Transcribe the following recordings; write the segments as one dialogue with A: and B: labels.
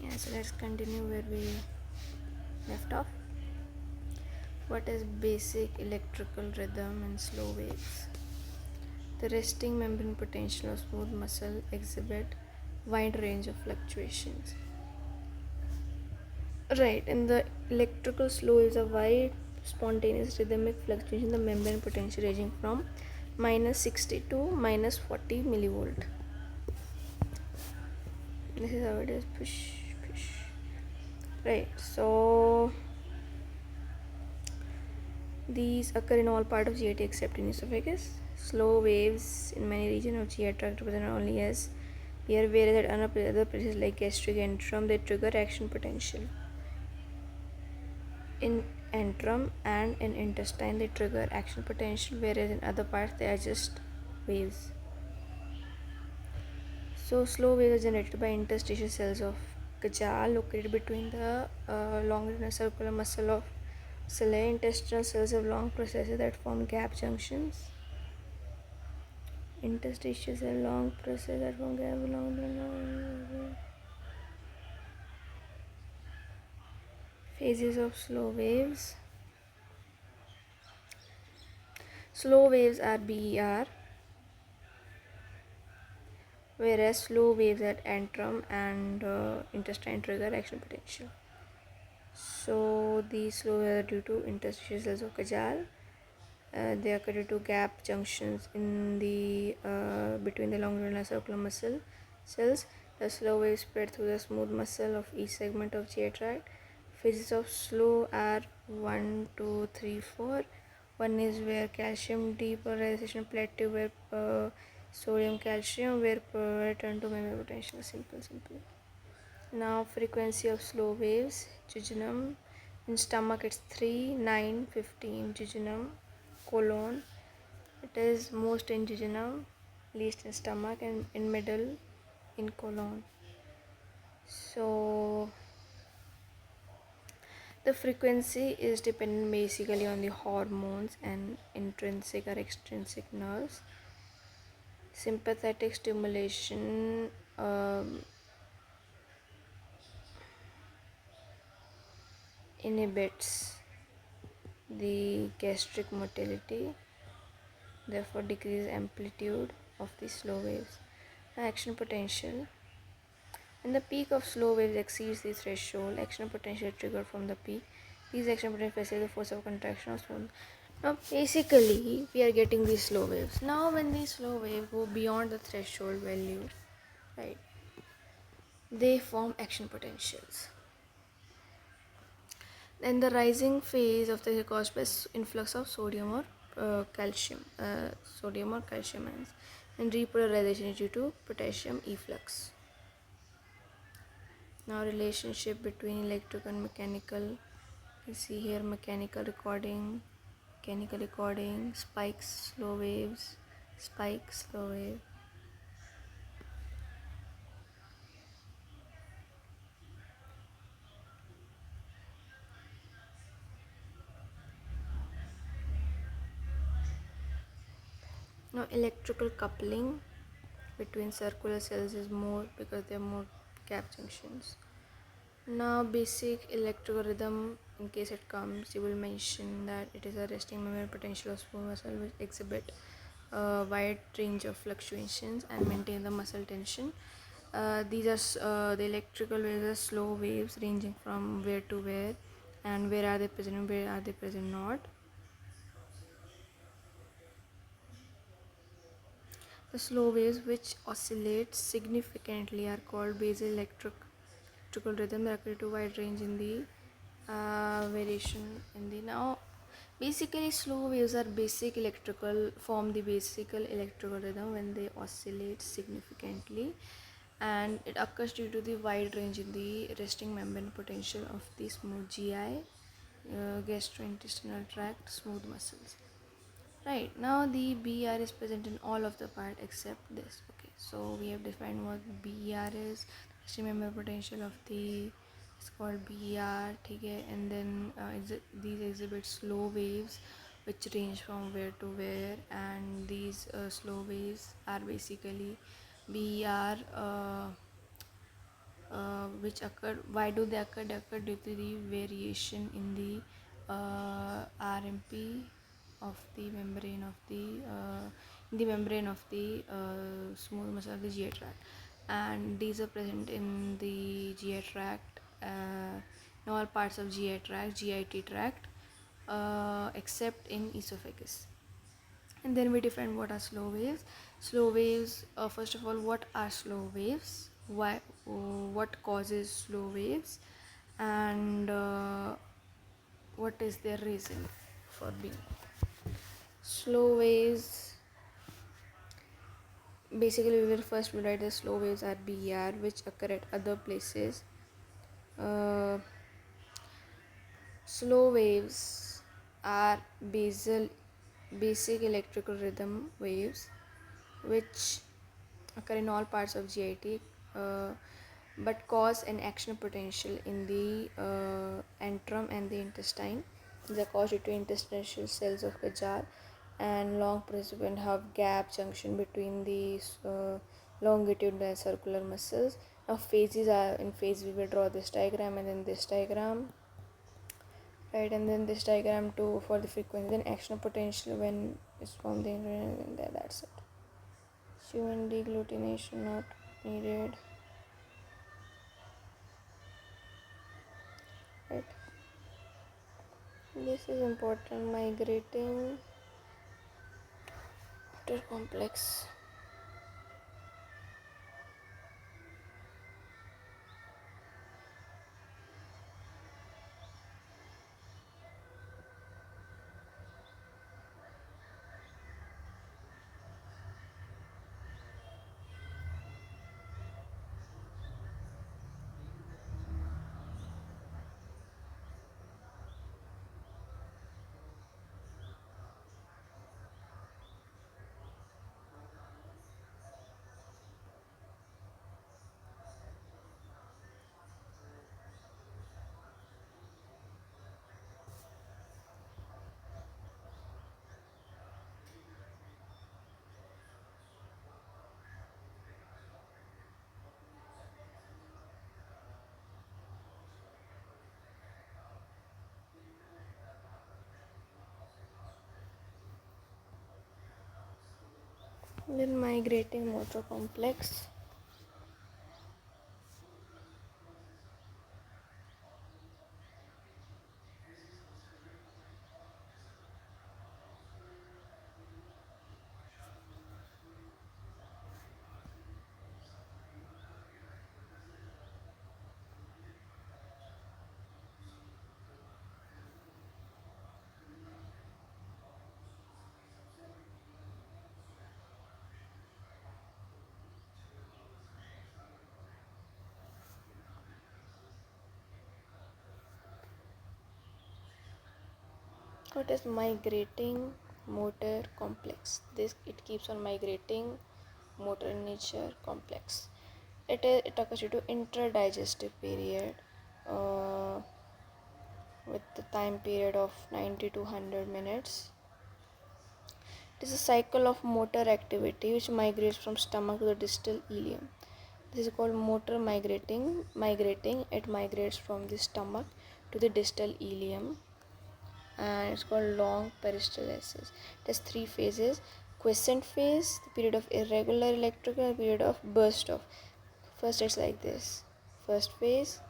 A: Yeah, so let's continue where we left off. What is basic electrical rhythm in slow waves? The resting membrane potential of smooth muscle exhibit wide range of fluctuations. Right, in the electrical slow waves, a wide spontaneous rhythmic fluctuation in the membrane potential ranging from minus 60 to minus 40 millivolt. This is how it is. Push, push. Right, so these occur in all parts of GI except in esophagus. Slow waves in many regions of GI tract represent only as here, whereas at other places like gastric antrum they trigger action potential. In antrum and in intestine they trigger action potential, whereas in other parts they are just waves. So slow waves are generated by interstitial cells of Kajal located between the longitudinal circular muscle of cilia. Intestinal cells have long processes that form gap junctions. Interstitial cell long process that form gap along phases of slow waves. Slow waves are BER, whereas slow waves at antrum and intestine trigger action potential. So these slow waves are due to interstitial cells of Kajal. They occur due to gap junctions in the between the longitudinal circular muscle cells. The slow waves spread through the smooth muscle of each segment of GI tract. Phases of slow are 1, 2, 3, 4. One is where calcium depolarization plateau, where sodium calcium, where return to memory potential. Simple. Now frequency of slow waves. Jejunum in stomach it's 3, 9, 15. Jejunum, colon, it is most in jejunum, least in stomach, and in middle in colon. So the frequency is dependent basically on the hormones and intrinsic or extrinsic nerves. Sympathetic stimulation inhibits the gastric motility, therefore decrease amplitude of the slow waves. Action potential. When the peak of slow waves exceeds the threshold, action potential is triggered from the peak. These action potential facilitate the force of contraction of smooth. Now basically we are getting these slow waves. Now when these slow waves go beyond the threshold value, right, they form action potentials. Then the rising phase of the caused by influx of sodium or calcium ions, and repolarization is due to potassium efflux. Now relationship between electrical and mechanical. You see here mechanical recording, spikes, slow waves, spike, slow wave. Now electrical coupling between circular cells is more because there are more gap junctions. Now basic electrical rhythm, in case it comes, you will mention that it is a resting membrane potential of smooth muscle which exhibit a wide range of fluctuations and maintain the muscle tension. These are the electrical waves are slow waves ranging from where to where, and where are they present and where are they present not. The slow waves which oscillate significantly are called basal electrical rhythm. They occur to wide range in the variation in the now. Basically, slow waves are basic electrical form the basic electrical rhythm when they oscillate significantly, and it occurs due to the wide range in the resting membrane potential of the smooth GI, gastrointestinal tract, smooth muscles. Right, now the BR is present in all of the part except this. Okay, so we have defined what BR is. Just remember potential of the, it's called BR, okay, and then these exhibit slow waves which range from where to where, and these slow waves are basically BR which occur. Why do they occur? They occur due to the variation in the RMP of the membrane of the smooth muscle of the GI tract, and these are present in the GI tract, in all parts of GI tract, GIT tract, except in esophagus. And then we define what are slow waves. Slow waves, first of all, what are slow waves, why, what causes slow waves, and what is their reason for being. Slow waves, basically we will first write the slow waves are BER, which occur at other places. Slow waves are basic electrical rhythm waves which occur in all parts of GIT, but cause an action potential in the antrum and the intestine. These are caused due to interstitial cells of Kajal and long precipient have gap junction between the longitudinal and circular muscles. Now phases are in phase, we will draw this diagram and then this diagram, right, and then this diagram too for the frequency. Then action potential when it's formed, that's it. Human deglutination not needed, right. This is important. Migrating motor complex. Then migrating motor complex. What is migrating motor complex? This, it keeps on migrating motor in nature complex. It occurs due to interdigestive period, with the time period of 90 to 100 minutes. It is a cycle of motor activity which migrates from stomach to the distal ileum. This is called motor migrating. It migrates from the stomach to the distal ileum, and it's called long peristalsis. It has three phases: quiescent phase, the period of irregular electrical, and period of burst of. First, it's like this: first phase,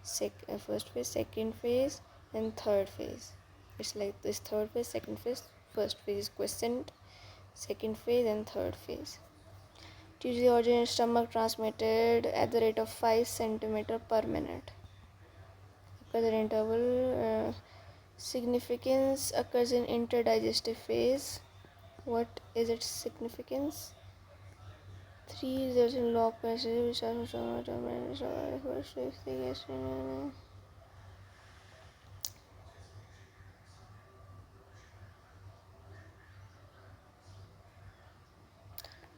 A: second phase, then third phase. It's like this: third phase, second phase, first phase is quiescent, second phase, and third phase. To the origin in stomach, transmitted at the rate of 5 cm per minute. Occurs in interval. Significance occurs in interdigestive phase. What is its significance? 3 results in log passage which are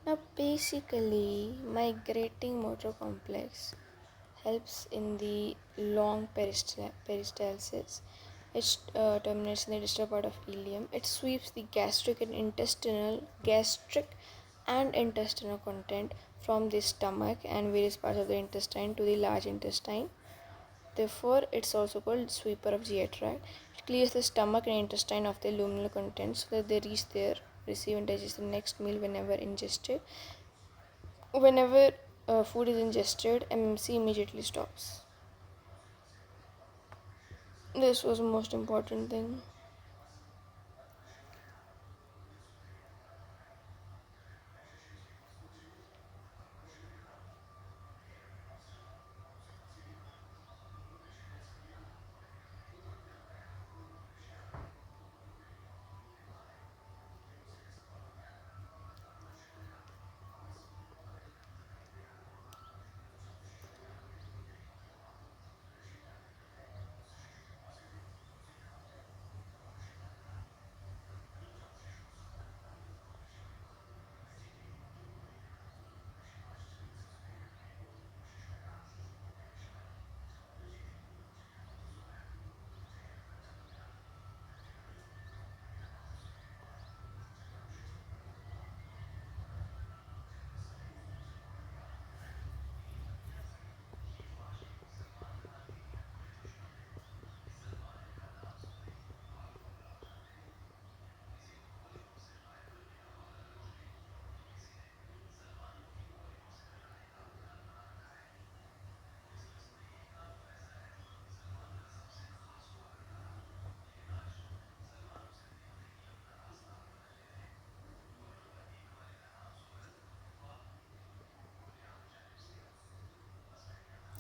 A: now basically migrating motor complex helps in the long peristalsis. It terminates in the distal part of ileum. It sweeps the gastric and intestinal content from the stomach and various parts of the intestine to the large intestine. Therefore, it's also called sweeper of GI tract. It clears the stomach and intestine of the luminal contents so that they reach their receive and digest the next meal whenever ingested. Whenever food is ingested, MMC immediately stops. This was the most important thing.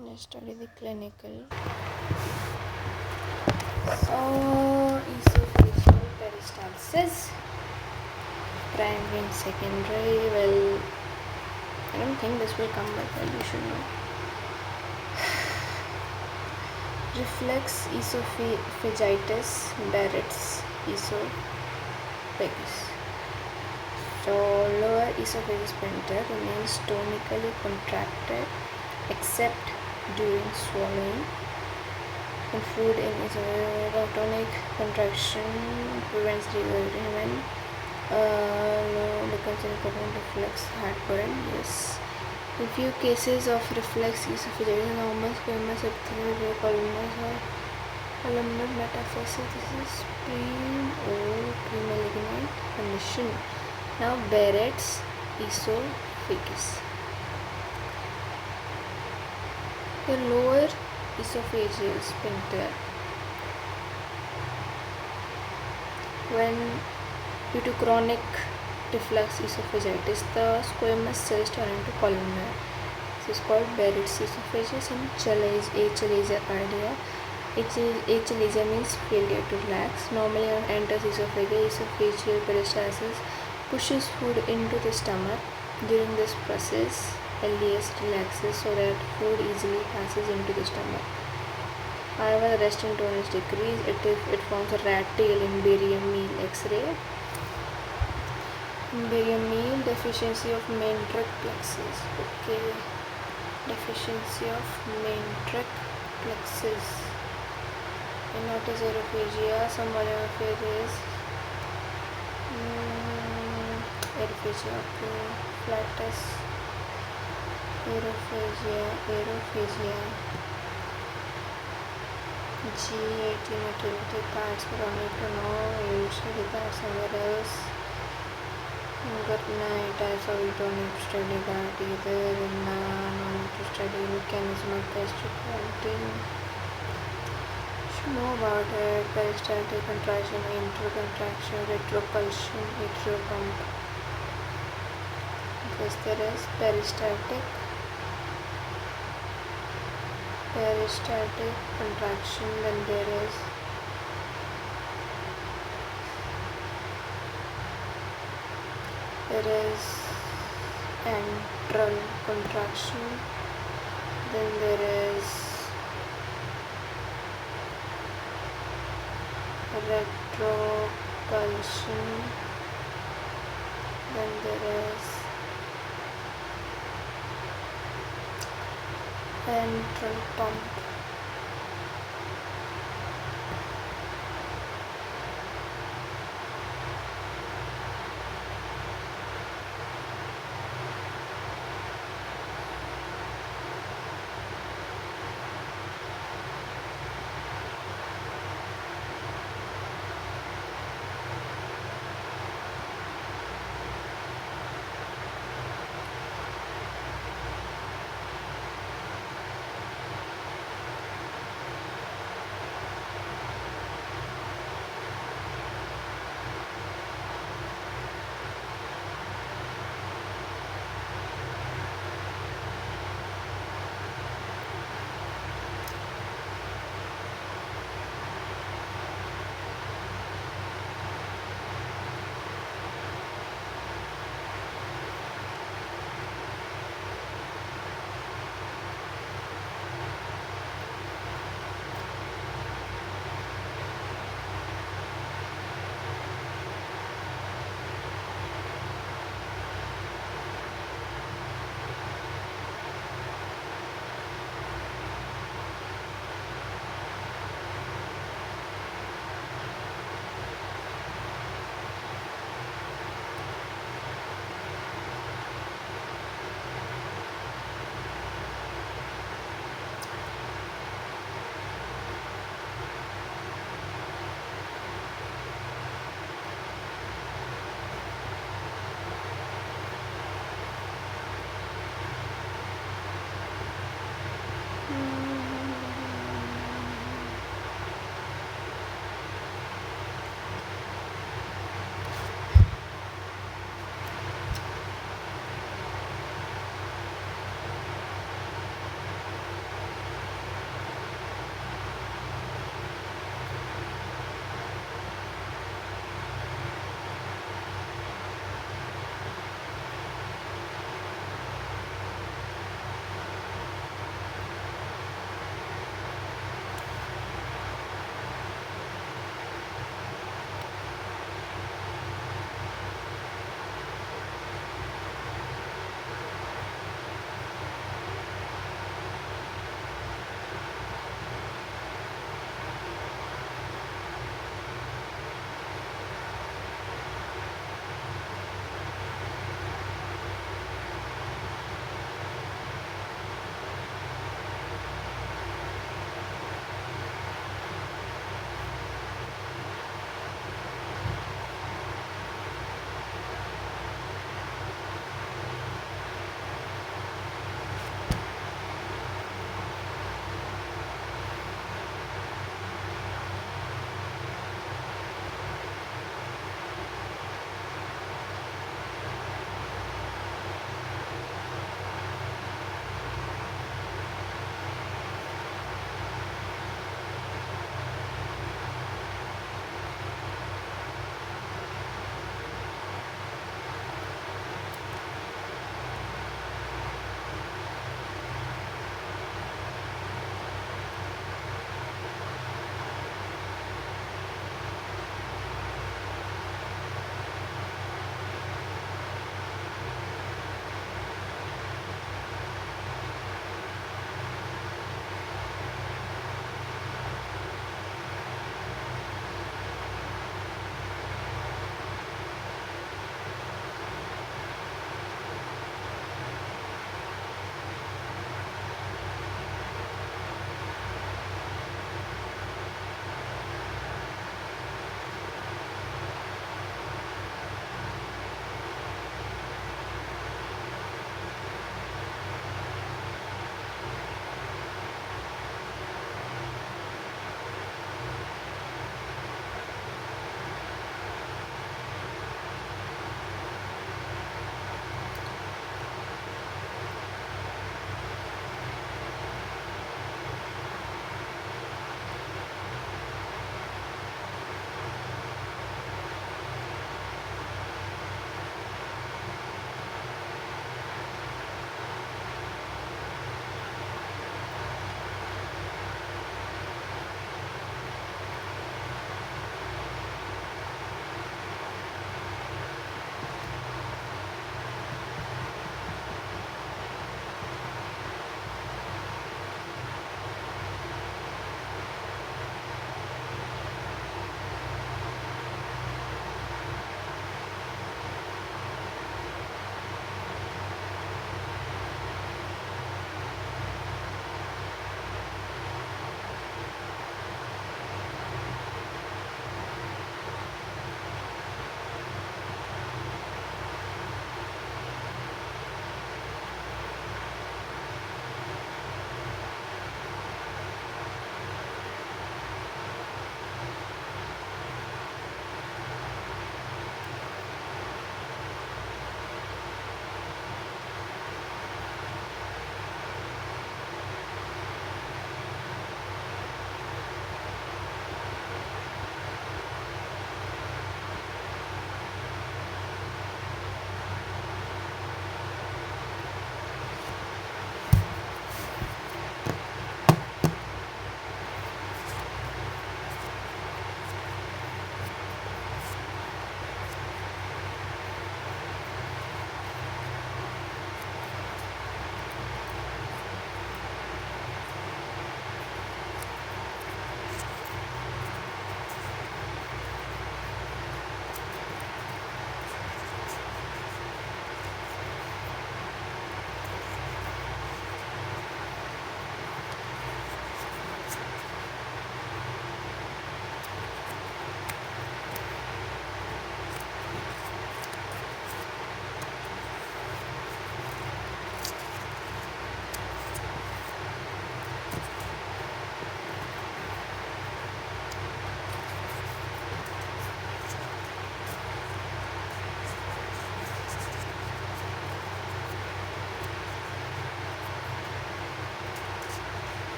A: Let's study the clinical. So, esophageal peristalsis, primary and secondary. Well, I don't think this will come, but well, you should know. Reflex esophagitis, Barrett's esophagus. So, lower esophagus sphincter remains tonically contracted except during swallowing. And food in isotonic contraction prevents regurgitation when becomes an important reflex heartburn. Yes. In few cases of reflex esophagitis, normal squamous epithelial columnar metaphysis. This is pre-malignant condition. Now Barrett's esophagus. The lower esophageal sphincter, when due to chronic reflux esophagitis, the squamous cells turn into columnar. This is called Barrett's esophagus and achalasia cardia. Achalasia means failure to relax. Normally, when enters esophagus, esophageal peristalsis pushes food into the stomach. During this process, LDS relaxes so that food easily passes into the stomach. However, the resting tone is decreased. It forms a rat tail in barium meal X-ray. Barium meal, deficiency of main tract plexus. Okay, deficiency of main tract plexus. And what is aerophagia? Some of it is aerophagia. Okay, flatus. Aerophagia. G18 motility parts, but I need to know. Usually that's somewhere else. Good night. I also don't need to study that either. No need to study mechanism of gastric emptying. Should know about it. Peristaltic contraction, intracontraction, retropulsion, atriopump. Because there is peristaltic contraction, then there is antral contraction, then there is retropulsion, then there is antral pump.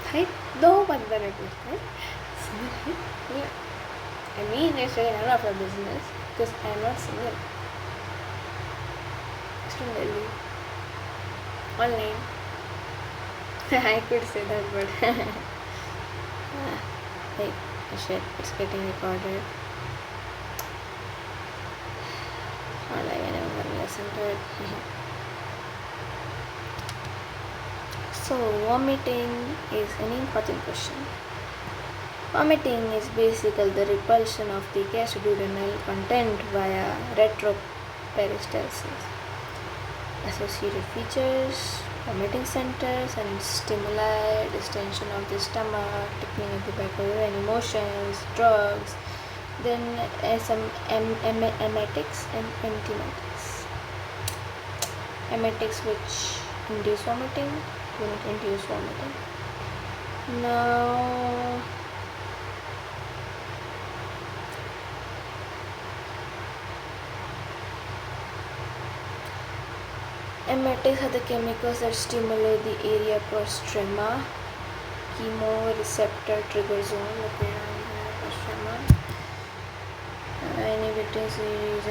A: भाई 2 बंदे ने पूछा है. Yeah. I mean, I say none of our business because I am not single. It's from Delhi. Online. I could say that, but hey, shit, it's getting recorded. Not like anyone gonna listen to it. So, vomiting is an important question. Vomiting is basically the repulsion of the gastroduodenal content via retroperistalsis. Associated features, vomiting centers and stimuli, distension of the stomach, thickening of the bowel, and emotions, drugs, then some emetics and antiemetics. Emetics which induce vomiting, do not induce vomiting. Now, emetics are the chemicals that stimulate the area prostrema, chemoreceptor trigger zone located on the prostrema, inhibiting CZ.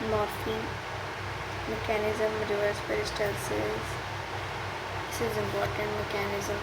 A: Morphine mechanism, reverse peristalsis. This is important mechanism.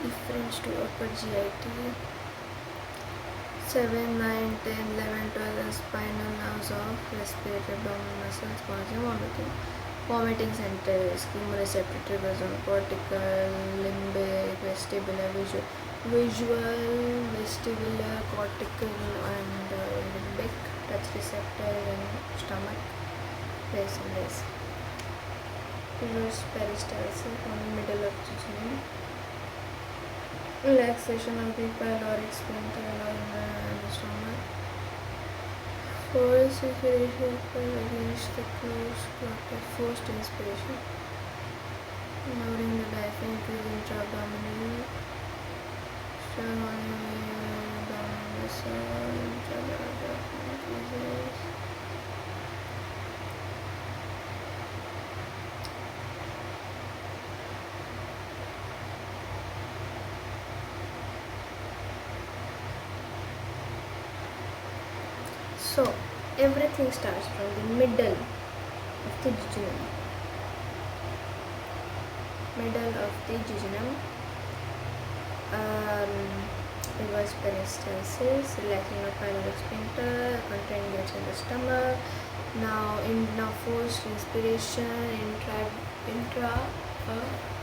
A: Difference to upper GIT. 7, 9, 10, 11, 12 are spinal nerves of respiratory abdominal muscles causing vomiting. Vomiting centers, chemoreceptor trigger zone, cortical, limbic, vestibular, visual, vestibular, cortical, and limbic, touch receptor in stomach, place and place. Reverse peristalsis on the middle of jejunum. Relaxation of the pyloric sphincter in the stomach. Forced circulation against the closed glottis. Forced inspiration. Lowering the diaphragm, increasing intra-abdominal. Strong on the abdominal muscle. Intra-abdominal increases. So, everything starts from the middle of the jejunum. Reverse peristalsis, relaxing of pyloric sphincter, content gets in the stomach. Now forced inspiration,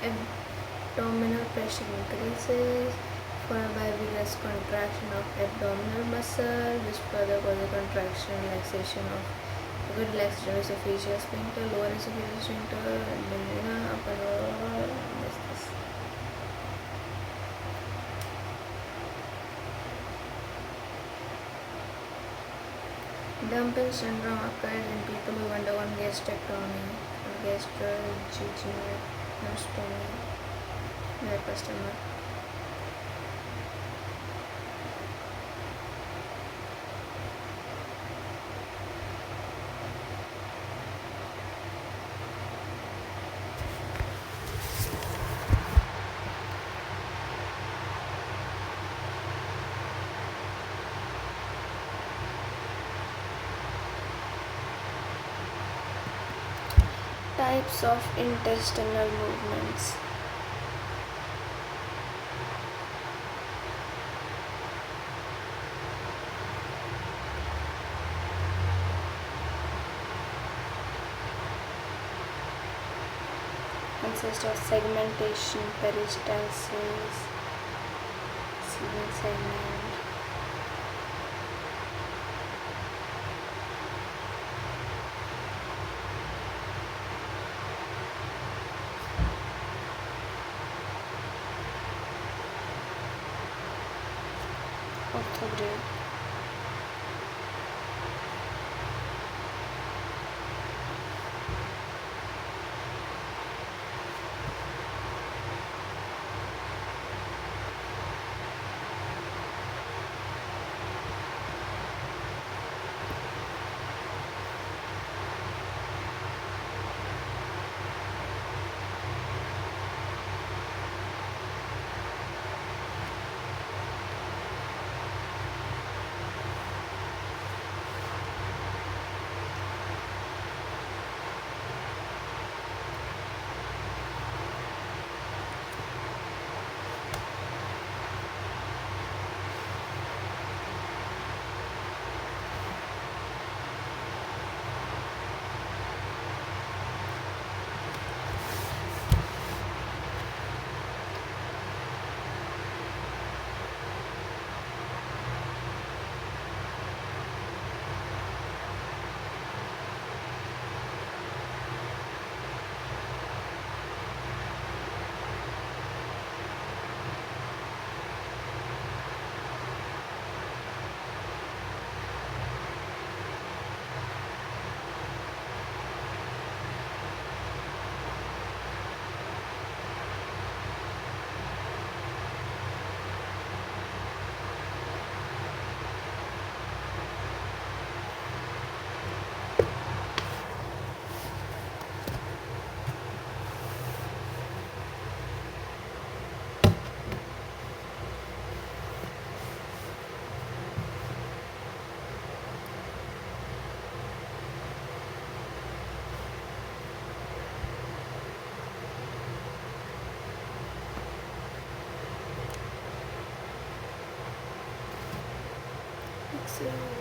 A: abdominal pressure increases, followed by vigorous contraction of abdominal muscle, which further causes contraction, relaxation of good relaxation of esophageal sphincter, lower esophageal sphincter, and then upper lower. This. Dumping syndrome occurs in people who undergone gastrectomy or gastrojejunostomy in the upper stomach. Types of intestinal movements. consists of segmentation, peristalsis, sealing segment. Orthograde. Excellent.